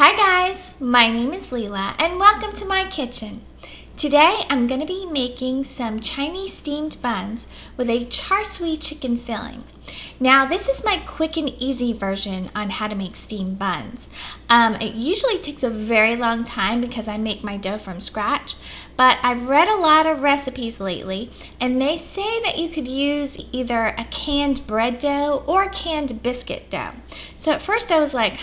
Hi guys, my name is Leela and welcome to my kitchen. Today I'm going to be making some Chinese steamed buns with a char siu chicken filling. Now this is my quick and easy version on how to make steamed buns. It usually takes a very long time because I make my dough from scratch, but I've read a lot of recipes lately and they say that you could use either a canned bread dough or canned biscuit dough. So at first I was like,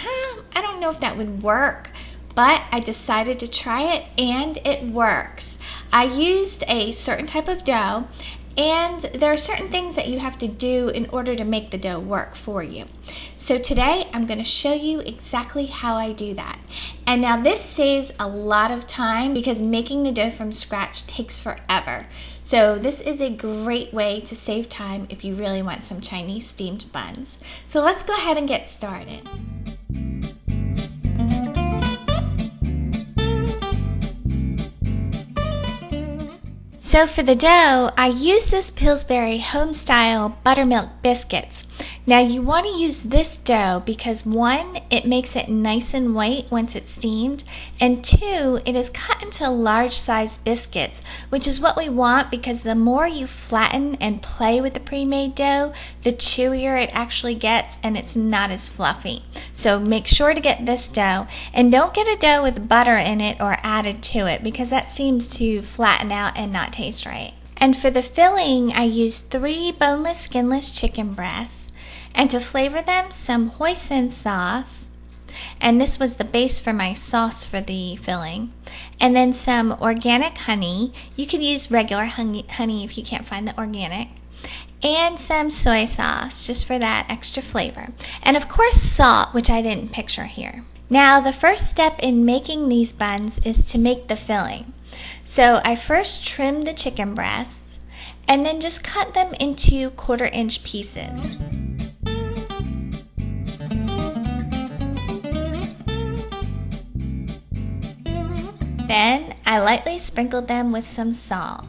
I don't know if that would work. But I decided to try it and it works. I used a certain type of dough and there are certain things that you have to do in order to make the dough work for you. So today I'm going to show you exactly how I do that. And now this saves a lot of time because making the dough from scratch takes forever. So this is a great way to save time if you really want some Chinese steamed buns. So let's go ahead and get started. So for the dough, I use this Pillsbury Homestyle Buttermilk biscuits. Now you want to use this dough because one, it makes it nice and white once it's steamed, and two, it is cut into large size biscuits, which is what we want because the more you flatten and play with the pre-made dough, the chewier it actually gets and it's not as fluffy. So make sure to get this dough, and don't get a dough with butter in it or added to it because that seems to flatten out and not taste right. And for the filling, I used 3 boneless, skinless chicken breasts, and to flavor them, some hoisin sauce, and this was the base for my sauce for the filling, and then some organic honey. You could use regular honey if you can't find the organic, and some soy sauce just for that extra flavor, and of course salt, which I didn't picture here. Now the first step in making these buns is to make the filling. So I first trimmed the chicken breasts and then just cut them into 1/4 inch pieces. Then I lightly sprinkled them with some salt.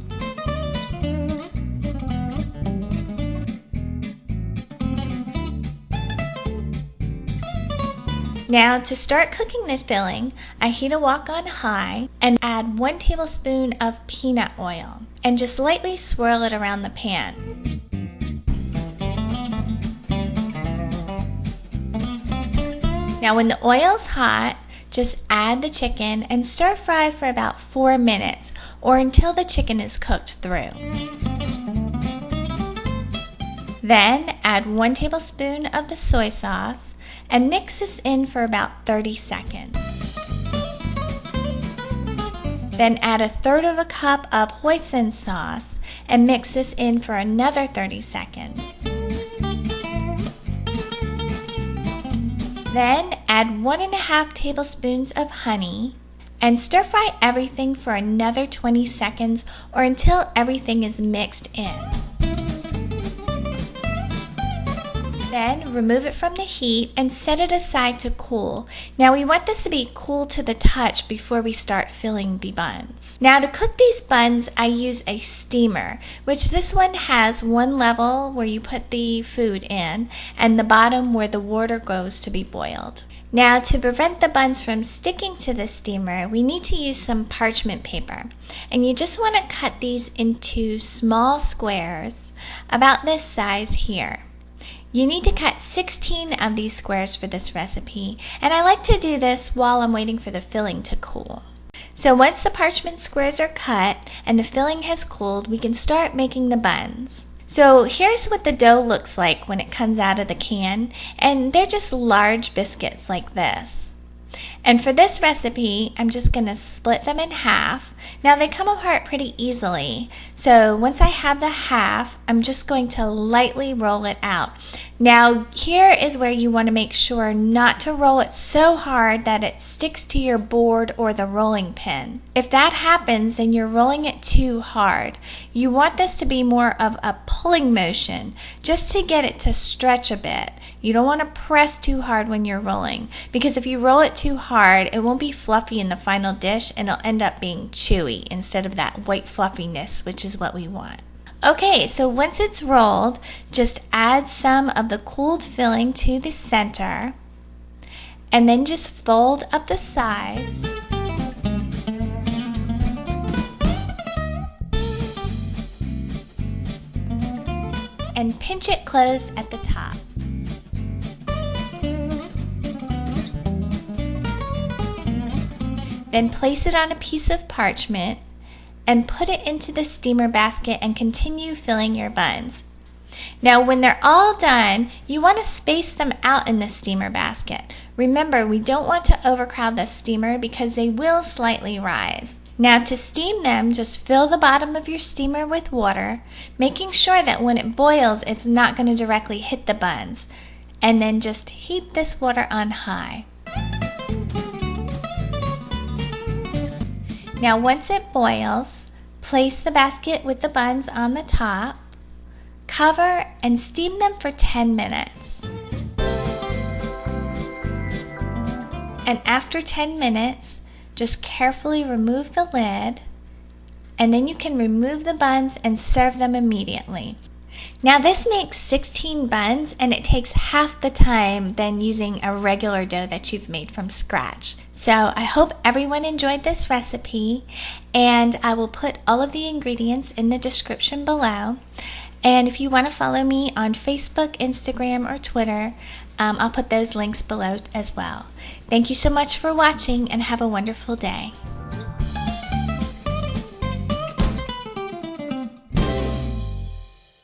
Now to start cooking this filling, I heat a wok on high and add 1 tablespoon of peanut oil and just lightly swirl it around the pan. Now when the oil's hot, just add the chicken and stir fry for about 4 minutes or until the chicken is cooked through. Then add 1 tablespoon of the soy sauce and mix this in for about 30 seconds. Then add 1/3 cup of hoisin sauce and mix this in for another 30 seconds. Then add 1½ tablespoons of honey and stir fry everything for another 20 seconds or until everything is mixed in. Then remove it from the heat and set it aside to cool. Now we want this to be cool to the touch before we start filling the buns. Now to cook these buns, I use a steamer, which this one has one level where you put the food in and the bottom where the water goes to be boiled. Now to prevent the buns from sticking to the steamer, we need to use some parchment paper. And you just want to cut these into small squares about this size here. You need to cut 16 of these squares for this recipe, and I like to do this while I'm waiting for the filling to cool. So once the parchment squares are cut and the filling has cooled, we can start making the buns. So here's what the dough looks like when it comes out of the can, and they're just large biscuits like this. And for this recipe, I'm just going to split them in half. Now they come apart pretty easily, so once I have the half, I'm just going to lightly roll it out. Now here is where you want to make sure not to roll it so hard that it sticks to your board or the rolling pin. If that happens, then you're rolling it too hard. You want this to be more of a pulling motion, just to get it to stretch a bit. You don't want to press too hard when you're rolling, because if you roll it too hard, it won't be fluffy in the final dish and it'll end up being chewy instead of that white fluffiness, which is what we want. Okay, so once it's rolled, just add some of the cooled filling to the center And then just fold up the sides. And pinch it closed at the top. Then place it on a piece of parchment and put it into the steamer basket and continue filling your buns. Now when they're all done, you want to space them out in the steamer basket. Remember, we don't want to overcrowd the steamer because they will slightly rise. Now to steam them, just fill the bottom of your steamer with water, making sure that when it boils, it's not going to directly hit the buns. And then just heat this water on high. Now once it boils, place the basket with the buns on the top, cover, and steam them for 10 minutes. And after 10 minutes, just carefully remove the lid, and then you can remove the buns and serve them immediately. Now this makes 16 buns, and it takes half the time than using a regular dough that you've made from scratch. So I hope everyone enjoyed this recipe, and I will put all of the ingredients in the description below. And if you want to follow me on Facebook, Instagram, or Twitter, I'll put those links below as well. Thank you so much for watching, and have a wonderful day.